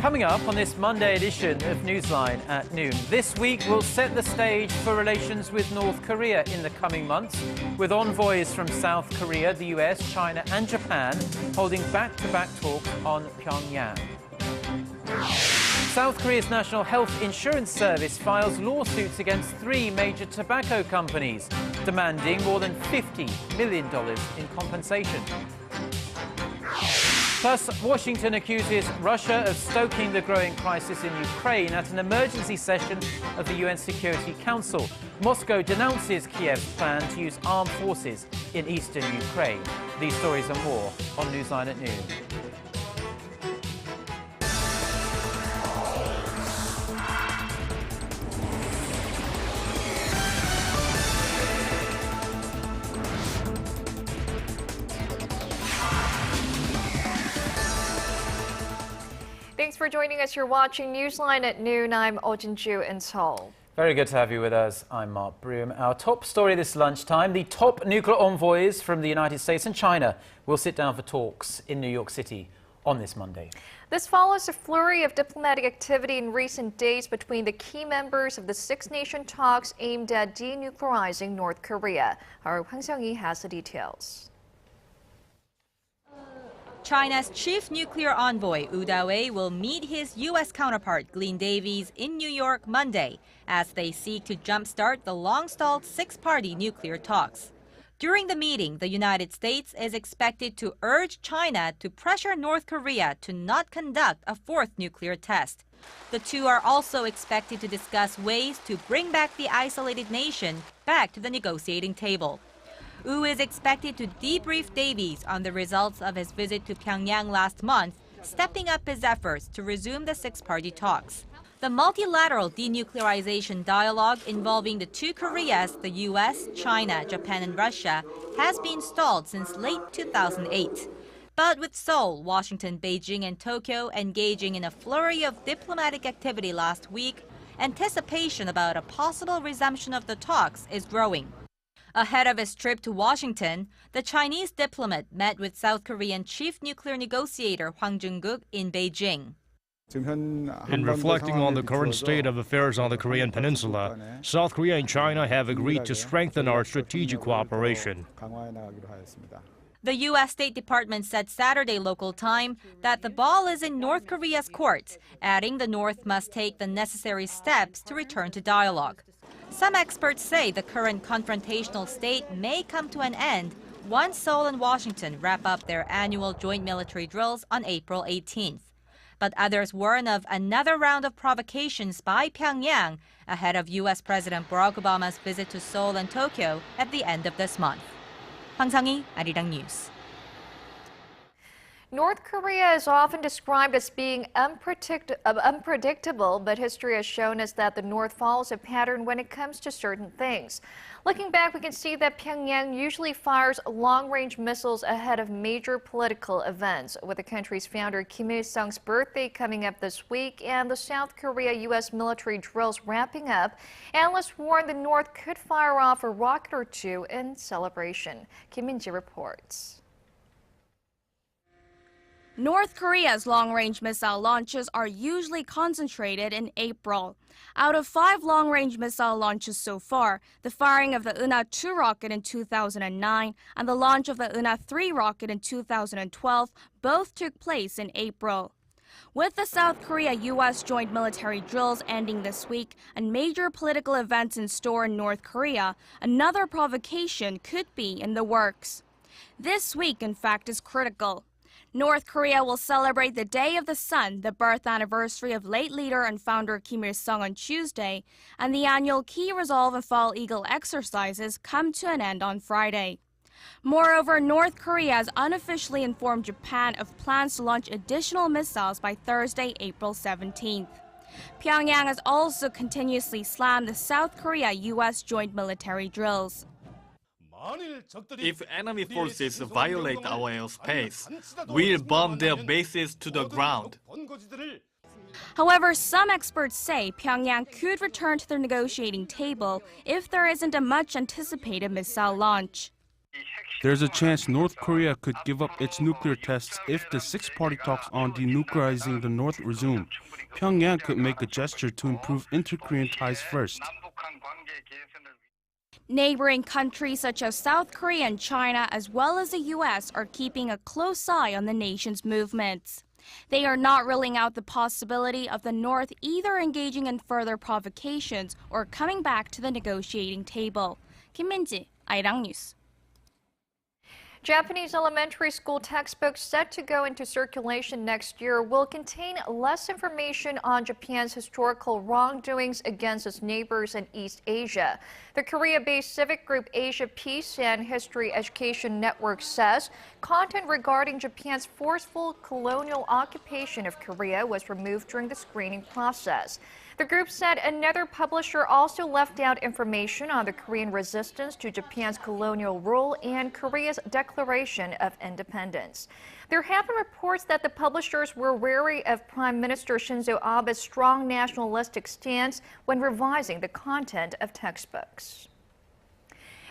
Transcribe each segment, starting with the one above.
Coming up on this Monday edition of Newsline at noon, this week will set the stage for relations with North Korea in the coming months, with envoys from South Korea, the US, China and Japan holding back-to-back talks on Pyongyang. South Korea's National Health Insurance Service files lawsuits against 3 major tobacco companies, demanding more than $50 million in compensation. Plus, Washington accuses Russia of stoking the growing crisis in Ukraine at an emergency session of the UN Security Council. Moscow denounces Kiev's plan to use armed forces in eastern Ukraine. These stories and more on Newsline at noon. Thanks for joining us. You're watching Newsline at noon. I'm Ojin-Ju in Seoul. Very good to have you with us. I'm Mark Broom. Our top story this lunchtime, the top nuclear envoys from the United States and China will sit down for talks in New York City on this Monday. This follows a flurry of diplomatic activity in recent days between the key members of the six-nation talks aimed at denuclearizing North Korea. Our Hwang Seung-hee has the details. China's chief nuclear envoy, Wu Dawei, will meet his U.S. counterpart, Glenn Davies, in New York Monday as they seek to jumpstart the long-stalled six-party nuclear talks. During the meeting, the United States is expected to urge China to pressure North Korea to not conduct a fourth nuclear test. The two are also expected to discuss ways to bring back the isolated nation back to the negotiating table. Wu is expected to debrief Davies on the results of his visit to Pyongyang last month, stepping up his efforts to resume the six-party talks. The multilateral denuclearization dialogue involving the two Koreas, the US, China, Japan and Russia, has been stalled since late 2008. But with Seoul, Washington, Beijing and Tokyo engaging in a flurry of diplomatic activity last week, anticipation about a possible resumption of the talks is growing. Ahead of his trip to Washington, the Chinese diplomat met with South Korean chief nuclear negotiator Hwang Jung-guk in Beijing. In reflecting on the current state of affairs on the Korean peninsula, South Korea and China have agreed to strengthen our strategic cooperation. The U.S. State Department said Saturday local time that the ball is in North Korea's court, adding the North must take the necessary steps to return to dialogue. Some experts say the current confrontational state may come to an end once Seoul and Washington wrap up their annual joint military drills on April 18th. But others warn of another round of provocations by Pyongyang ahead of U.S. President Barack Obama's visit to Seoul and Tokyo at the end of this month. Hwang Seung-hee, Arirang News. North Korea is often described as being unpredictable, but history has shown us that the North follows a pattern when it comes to certain things. Looking back, we can see that Pyongyang usually fires long-range missiles ahead of major political events. With the country's founder Kim Il-sung's birthday coming up this week and the South Korea-U.S. military drills ramping up, analysts warn the North could fire off a rocket or two in celebration. Kim Min-ji reports. North Korea's long-range missile launches are usually concentrated in April. Out of 5 long-range missile launches so far, the firing of the Una-2 rocket in 2009 and the launch of the Una-3 rocket in 2012 both took place in April. With the South Korea-U.S. joint military drills ending this week and major political events in store in North Korea, another provocation could be in the works. This week, in fact, is critical. North Korea will celebrate the Day of the Sun, the birth anniversary of late leader and founder Kim Il-sung on Tuesday, and the annual Key Resolve and Fall Eagle exercises come to an end on Friday. Moreover, North Korea has unofficially informed Japan of plans to launch additional missiles by Thursday, April 17th. Pyongyang has also continuously slammed the South Korea-U.S. joint military drills. If enemy forces violate our airspace, we'll bomb their bases to the ground. However, some experts say Pyongyang could return to the negotiating table if there isn't a much-anticipated missile launch. There's a chance North Korea could give up its nuclear tests if the six-party talks on denuclearizing the North resume. Pyongyang could make a gesture to improve inter-Korean ties first. Neighboring countries such as South Korea and China, as well as the U.S., are keeping a close eye on the nation's movements. They are not ruling out the possibility of the North either engaging in further provocations or coming back to the negotiating table. Kim Min-ji, Arirang News. Japanese elementary school textbooks set to go into circulation next year will contain less information on Japan's historical wrongdoings against its neighbors in East Asia. The Korea-based civic group Asia Peace and History Education Network says content regarding Japan's forceful colonial occupation of Korea was removed during the screening process. The group said another publisher also left out information on the Korean resistance to Japan's colonial rule and Korea's declaration of independence. There have been reports that the publishers were wary of Prime Minister Shinzo Abe's strong nationalistic stance when revising the content of textbooks.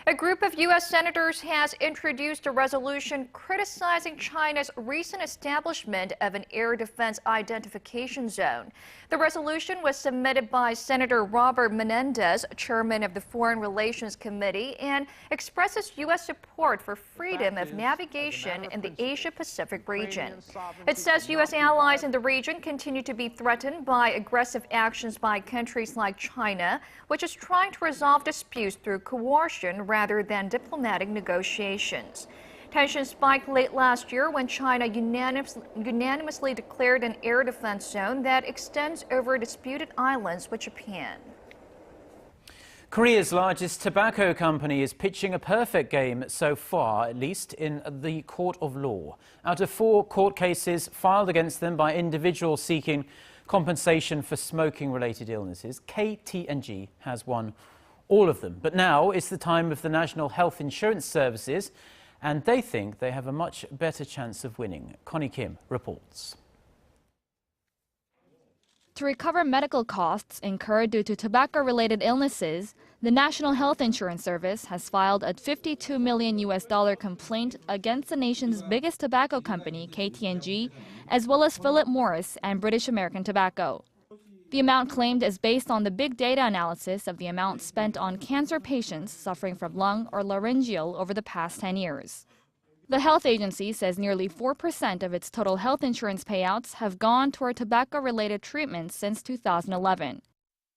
A group of U.S. senators has introduced a resolution criticizing China's recent establishment of an air defense identification zone. The resolution was submitted by Senator Robert Menendez, chairman of the Foreign Relations Committee, and expresses U.S. support for freedom of navigation in the Asia-Pacific region. It says U.S. allies in the region continue to be threatened by aggressive actions by countries like China, which is trying to resolve disputes through coercion rather than diplomatic negotiations. Tensions spiked late last year when China unanimously declared an air defense zone that extends over disputed islands with Japan. Korea's largest tobacco company is pitching a perfect game so far, at least in the court of law. Out of 4 court cases filed against them by individuals seeking compensation for smoking-related illnesses, KT&G has won all of them. But now it's the time of the National Health Insurance Services, and they think they have a much better chance of winning. Connie Kim reports. To recover medical costs incurred due to tobacco-related illnesses, the National Health Insurance Service has filed a $52 million complaint against the nation's biggest tobacco company, KT&G, as well as Philip Morris and British American Tobacco. The amount claimed is based on the big data analysis of the amount spent on cancer patients suffering from lung or laryngeal over the past 10 years. The health agency says nearly 4% of its total health insurance payouts have gone toward tobacco-related treatments since 2011.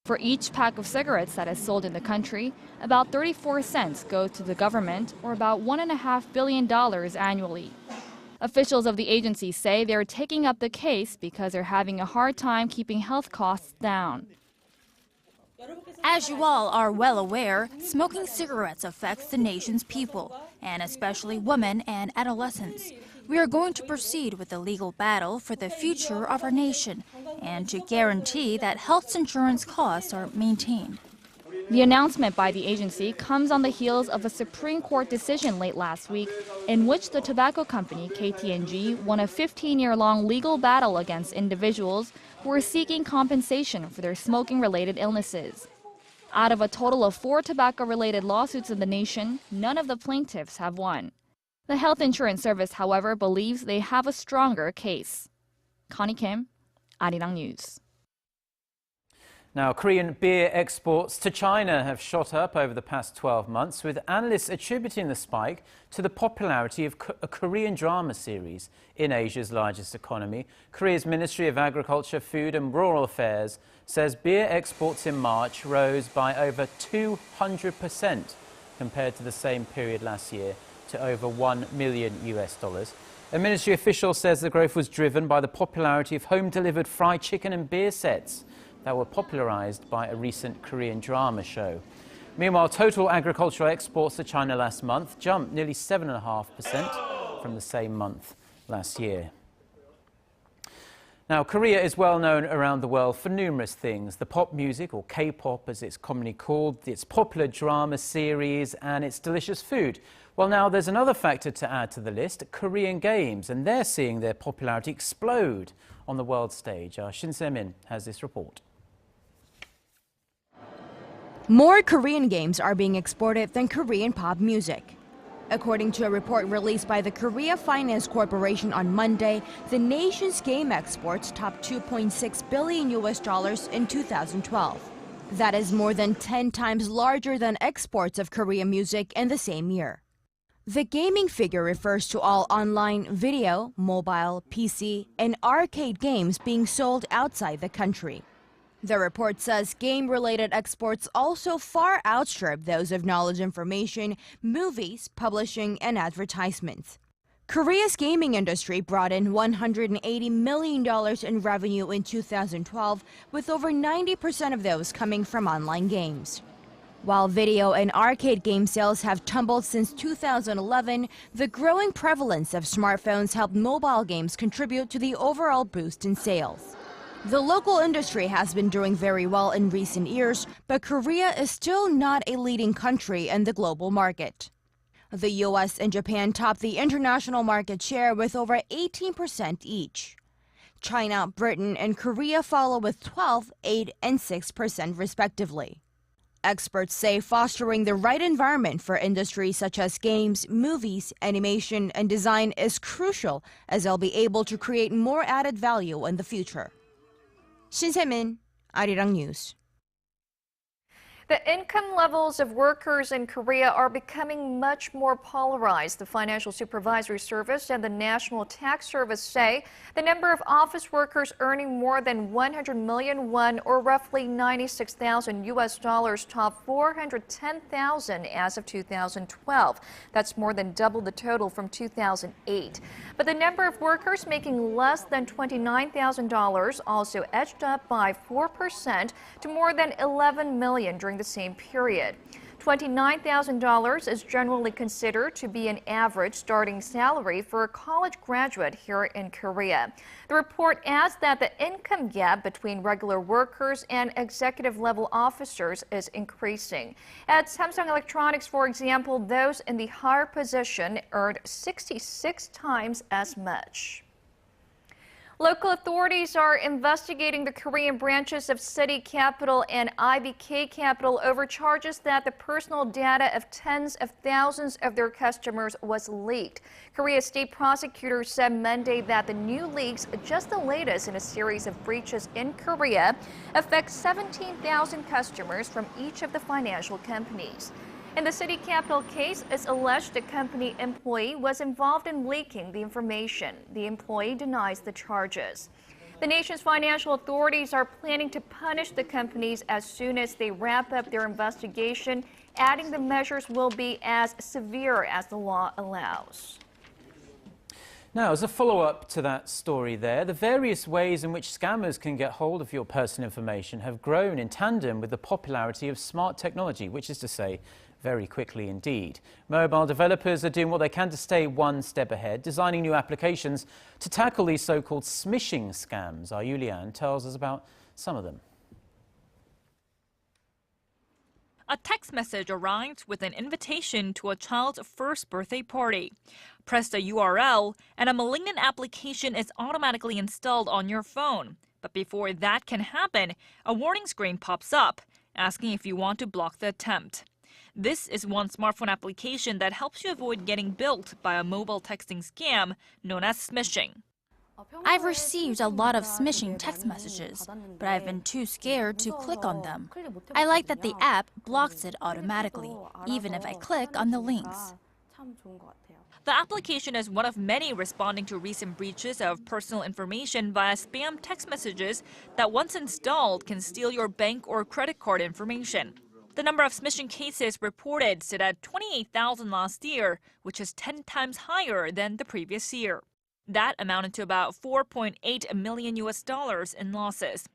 For each pack of cigarettes that is sold in the country, about 34 cents go to the government, or about $1.5 billion annually. Officials of the agency say they're taking up the case because they're having a hard time keeping health costs down. As you all are well aware, smoking cigarettes affects the nation's people, and especially women and adolescents. We are going to proceed with the legal battle for the future of our nation and to guarantee that health insurance costs are maintained. The announcement by the agency comes on the heels of a Supreme Court decision late last week in which the tobacco company KT&G won a 15-year-long legal battle against individuals who were seeking compensation for their smoking-related illnesses. Out of a total of 4 tobacco-related lawsuits in the nation, none of the plaintiffs have won. The Health Insurance Service, however, believes they have a stronger case. Connie Kim, Arirang News. Now, Korean beer exports to China have shot up over the past 12 months, with analysts attributing the spike to the popularity of a Korean drama series in Asia's largest economy. Korea's Ministry of Agriculture, Food and Rural Affairs says beer exports in March rose by over 200% compared to the same period last year, to over $1 million. A ministry official says the growth was driven by the popularity of home-delivered fried chicken and beer sets that were popularized by a recent Korean drama show. Meanwhile, total agricultural exports to China last month jumped nearly 7.5% from the same month last year. Now, Korea is well known around the world for numerous things: the pop music, or Kpop as it's commonly called, its popular drama series and its delicious food. Well, now there's another factor to add to the list: Korean games, and they're seeing their popularity explode on the world stage. Shin Se-min has this report. More Korean games are being exported than Korean pop music. According to a report released by the Korea Finance Corporation on Monday, the nation's game exports topped $2.6 billion in 2012. That is more than 10 times larger than exports of Korean music in the same year. The gaming figure refers to all online, video, mobile, PC, and arcade games being sold outside the country. The report says game-related exports also far outstrip those of knowledge information, movies, publishing, and advertisements. Korea's gaming industry brought in $180 million in revenue in 2012, with over 90% of those coming from online games. While video and arcade game sales have tumbled since 2011, the growing prevalence of smartphones helped mobile games contribute to the overall boost in sales. The local industry has been doing very well in recent years, but Korea is still not a leading country in the global market. The U.S. and Japan top the international market share with over 18% each. China, Britain, and Korea follow with 12%, 8%, and 6% respectively. Experts say fostering the right environment for industries such as games, movies, animation, and design is crucial, as they'll be able to create more added value in the future. Shin Se-min, Arirang News. The income levels of workers in Korea are becoming much more polarized. The Financial Supervisory Service and the National Tax Service say the number of office workers earning more than 100 million won, or roughly $96,000, topped 410,000 as of 2012. That's more than double the total from 2008. But the number of workers making less than $29,000 also edged up by 4% to more than 11 million during the same period. $29,000 is generally considered to be an average starting salary for a college graduate here in Korea. The report adds that the income gap between regular workers and executive-level officers is increasing. At Samsung Electronics, for example, those in the higher position earned 66 times as much. Local authorities are investigating the Korean branches of City Capital and IBK Capital over charges that the personal data of tens of thousands of their customers was leaked. Korea's state prosecutor said Monday that the new leaks, just the latest in a series of breaches in Korea, affect 17,000 customers from each of the financial companies. In the City Capital case, it's alleged the company employee was involved in leaking the information. The employee denies the charges. The nation's financial authorities are planning to punish the companies as soon as they wrap up their investigation, adding the measures will be as severe as the law allows. Now, as a follow-up to that story there, the various ways in which scammers can get hold of your personal information have grown in tandem with the popularity of smart technology, which is to say, very quickly indeed. Mobile developers are doing what they can to stay one step ahead, designing new applications to tackle these so-called smishing scams. Our Yulian tells us about some of them. A text message arrived with an invitation to a child's first birthday party. Press the URL and a malignant application is automatically installed on your phone. But before that can happen, a warning screen pops up, asking if you want to block the attempt. This is one smartphone application that helps you avoid getting bilked by a mobile texting scam known as smishing. I've received a lot of smishing text messages, but I've been too scared to click on them. I like that the app blocks it automatically, even if I click on the links. The application is one of many responding to recent breaches of personal information via spam text messages that once installed can steal your bank or credit card information. The number of smishing cases reported stood at 28,000 last year, which is 10 times higher than the previous year. That amounted to about $4.8 million in losses.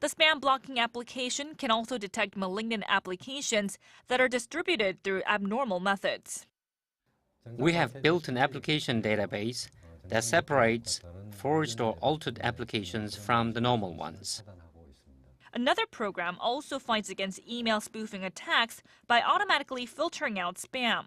The spam blocking application can also detect malignant applications that are distributed through abnormal methods. We have built an application database that separates forged or altered applications from the normal ones. Another program also fights against email spoofing attacks by automatically filtering out spam.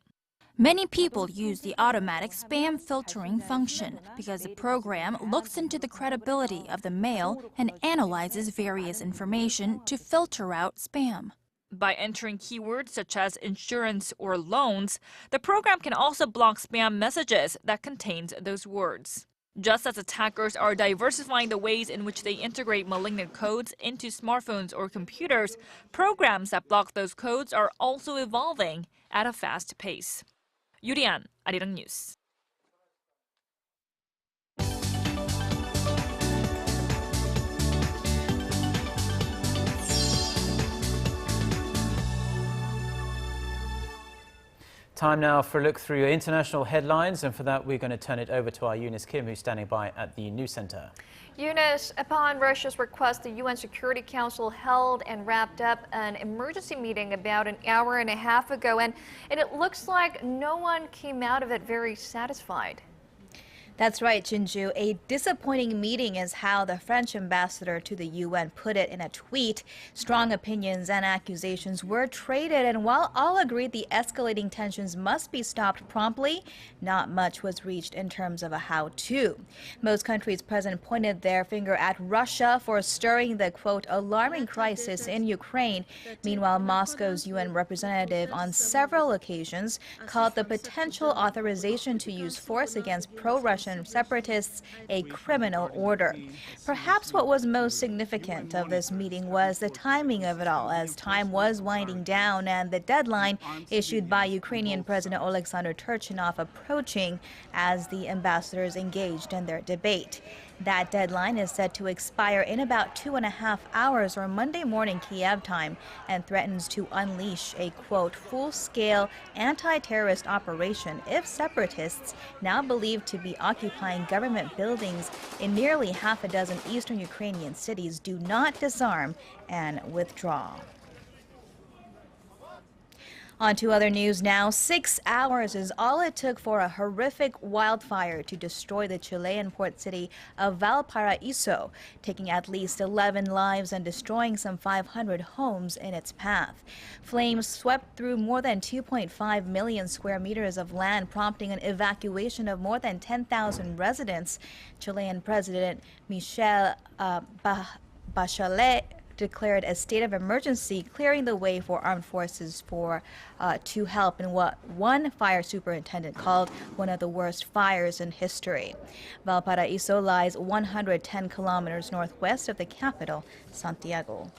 Many people use the automatic spam filtering function because the program looks into the credibility of the mail and analyzes various information to filter out spam. By entering keywords such as insurance or loans, the program can also block spam messages that contain those words. Just as attackers are diversifying the ways in which they integrate malignant codes into smartphones or computers, programs that block those codes are also evolving at a fast pace. 유리안, 아리랑 뉴스. Time now for a look through your international headlines, and for that we're going to turn it over to our Eunice Kim, who's standing by at the News Center. Eunice, upon Russia's request, the UN Security Council held and wrapped up an emergency meeting about an hour and a half ago, and it looks like no one came out of it very satisfied. That's right, Jinju. A disappointing meeting is how the French ambassador to the UN put it in a tweet. Strong opinions and accusations were traded, and while all agreed the escalating tensions must be stopped promptly, not much was reached in terms of a how-to. Most countries present pointed their finger at Russia for stirring the, quote, alarming crisis in Ukraine. Meanwhile, Moscow's UN representative on several occasions called the potential authorization to use force against pro-Russian separatists a criminal order. Perhaps what was most significant of this meeting was the timing of it all, as time was winding down and the deadline issued by Ukrainian President Oleksandr Turchinov approaching as the ambassadors engaged in their debate. That deadline is set to expire in about 2.5 hours or Monday morning Kiev time and threatens to unleash a, quote, full-scale anti-terrorist operation if separatists, now believed to be occupying government buildings in nearly half a dozen eastern Ukrainian cities, do not disarm and withdraw. On to other news now. 6 hours is all it took for a horrific wildfire to destroy the Chilean port city of Valparaiso, taking at least 11 lives and destroying some 500 homes in its path. Flames swept through more than 2.5 million square meters of land, prompting an evacuation of more than 10,000 residents. Chilean President Michelle Bachelet declared a state of emergency, clearing the way for armed forces to help in what one fire superintendent called one of the worst fires in history. Valparaiso lies 110 kilometers northwest of the capital, Santiago.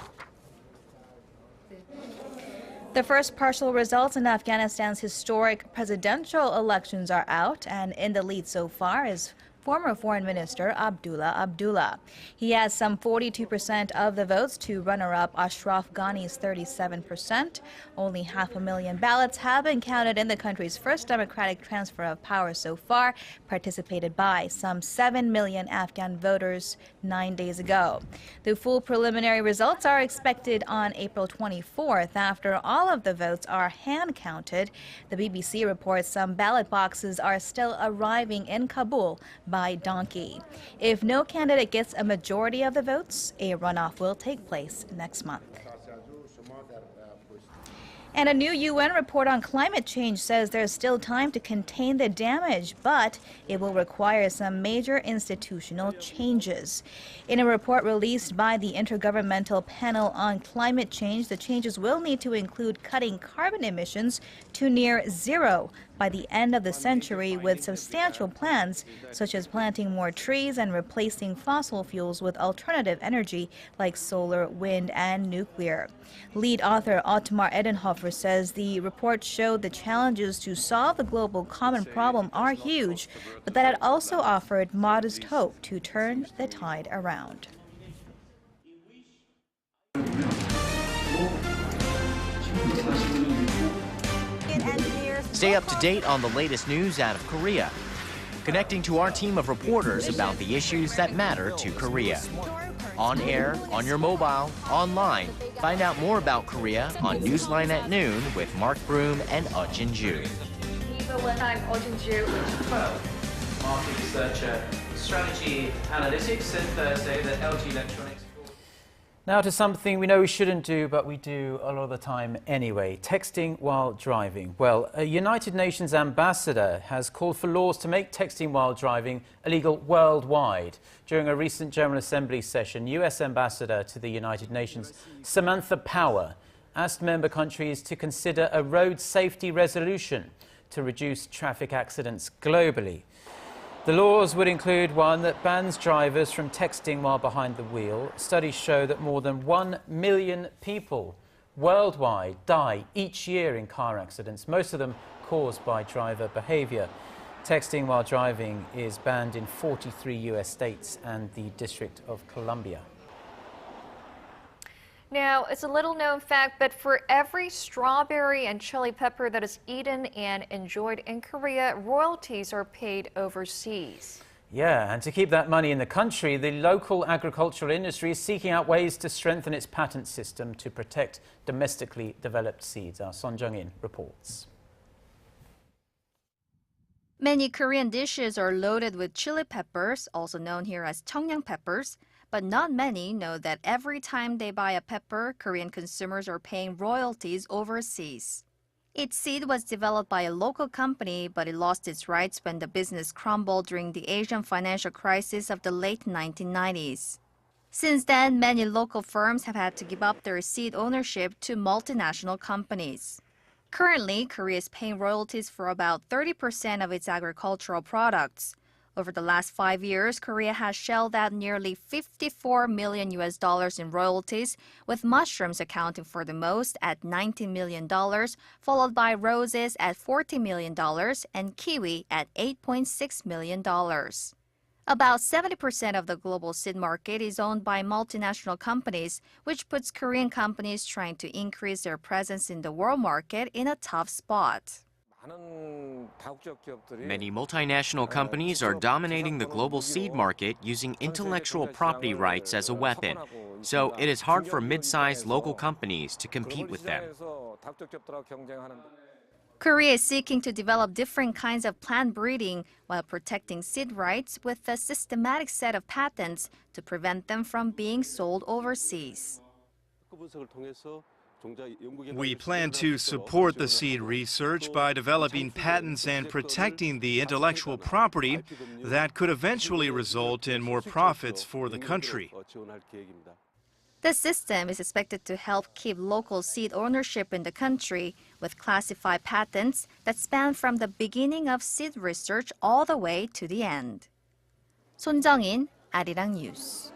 The first partial results in Afghanistan's historic presidential elections are out, and in the lead so far is former Foreign Minister Abdullah Abdullah. He has some 42% of the votes to runner-up Ashraf Ghani's 37%. Only 500,000 ballots have been counted in the country's first democratic transfer of power so far, participated by some 7 million Afghan voters 9 days ago. The full preliminary results are expected on April 24th after all of the votes are hand-counted. The BBC reports some ballot boxes are still arriving in Kabul by donkey. If no candidate gets a majority of the votes, a runoff will take place next month. And a new UN report on climate change says there's still time to contain the damage, but it will require some major institutional changes. In a report released by the Intergovernmental Panel on Climate Change, the changes will need to include cutting carbon emissions to near zero by the end of the century, with substantial plans such as planting more trees and replacing fossil fuels with alternative energy like solar, wind, and nuclear. Lead author Otmar Edenhofer says the report showed the challenges to solve the global common problem are huge, but that it also offered modest hope to turn the tide around. Stay up to date on the latest news out of Korea, connecting to our team of reporters about the issues that matter to Korea. On air, on your mobile, online. Find out more about Korea on Newsline at Noon with Mark Broom and Jin Ju. I'm Jin Ju, market researcher, strategy analytics, and Thursday, the LG Electronics. Now to something we know we shouldn't do, but we do a lot of the time anyway, texting while driving. Well, a United Nations ambassador has called for laws to make texting while driving illegal worldwide. During a recent General Assembly session, U.S. Ambassador to the United Nations, Samantha Power, asked member countries to consider a road safety resolution to reduce traffic accidents globally. The laws would include one that bans drivers from texting while behind the wheel. Studies show that more than 1 million people worldwide die each year in car accidents, most of them caused by driver behavior. Texting while driving is banned in 43 U.S. states and the District of Columbia. Now, it's a little known fact, but for every strawberry and chili pepper that is eaten and enjoyed in Korea, royalties are paid overseas. Yeah, and to keep that money in the country, the local agricultural industry is seeking out ways to strengthen its patent system to protect domestically developed seeds. Our Son Jung-in reports. Many Korean dishes are loaded with chili peppers, also known here as cheongyang peppers. But not many know that every time they buy a pepper, Korean consumers are paying royalties overseas. Its seed was developed by a local company, but it lost its rights when the business crumbled during the Asian financial crisis of the late 1990s. Since then, many local firms have had to give up their seed ownership to multinational companies. Currently, Korea is paying royalties for about 30% of its agricultural products. Over the last 5 years, Korea has shelled out nearly $54 million in royalties, with mushrooms accounting for the most at $19 million, followed by roses at $40 million and kiwi at $8.6 million. About 70% of the global seed market is owned by multinational companies, which puts Korean companies trying to increase their presence in the world market in a tough spot. Many multinational companies are dominating the global seed market using intellectual property rights as a weapon, so it is hard for mid-sized local companies to compete with them. Korea is seeking to develop different kinds of plant breeding while protecting seed rights with a systematic set of patents to prevent them from being sold overseas. We plan to support the seed research by developing patents and protecting the intellectual property that could eventually result in more profits for the country. The system is expected to help keep local seed ownership in the country with classified patents that span from the beginning of seed research all the way to the end. Son Jung-in, Arirang News.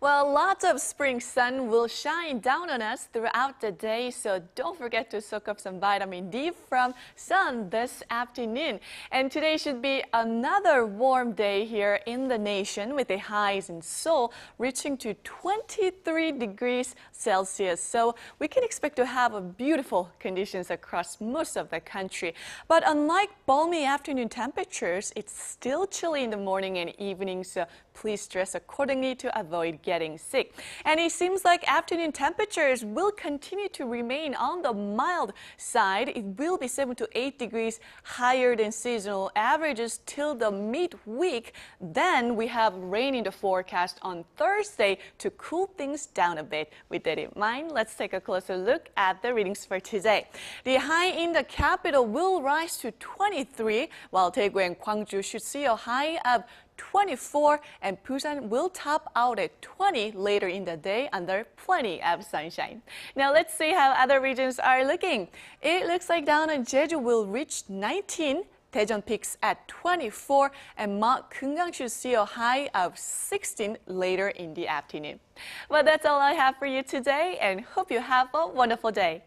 Well, lots of spring sun will shine down on us throughout the day, so don't forget to soak up some vitamin D from sun this afternoon. And today should be another warm day here in the nation with the highs in Seoul reaching to 23 degrees Celsius. So we can expect to have beautiful conditions across most of the country. But unlike balmy afternoon temperatures, it's still chilly in the morning and evening, so please dress accordingly to avoid getting sick. And it seems like afternoon temperatures will continue to remain on the mild side. It will be 7 to 8 degrees higher than seasonal averages till the midweek. Then we have rain in the forecast on Thursday to cool things down a bit. With that in mind, let's take a closer look at the readings for today. The high in the capital will rise to 23, while Daegu and Gwangju should see a high of 24, and Busan will top out at 20 later in the day under plenty of sunshine. Now let's see how other regions are looking. It looks like down in Jeju will reach 19, Daejeon peaks at 24, and Mount Gyeonggang should see a high of 16 later in the afternoon. Well, that's all I have for you today, and hope you have a wonderful day.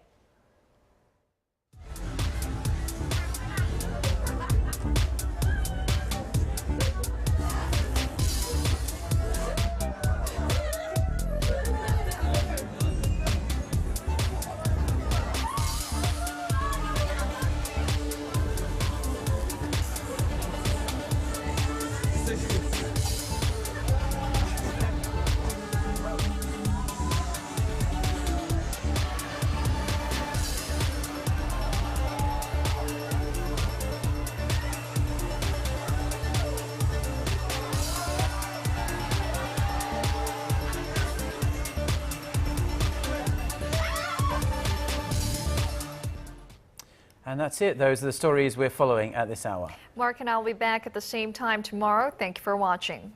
And that's it. Those are the stories we're following at this hour. Mark and I will be back at the same time tomorrow. Thank you for watching.